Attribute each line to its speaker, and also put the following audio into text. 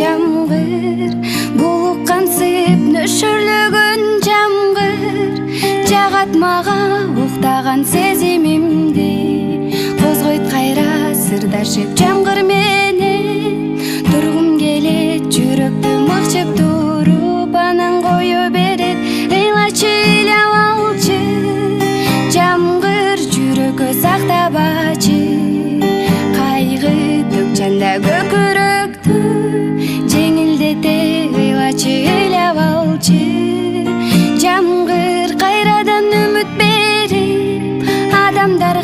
Speaker 1: жамгыр булуккансып нөшөрлөгөн жамгыр жагат мага уктаган сезимимди козгойт кайра сырдашып жамгыр менен тургум келет жүрөктү макчып туруп анан кое берет ыйлачы ыйлап алчы жамгыр жүрөккө сактабачы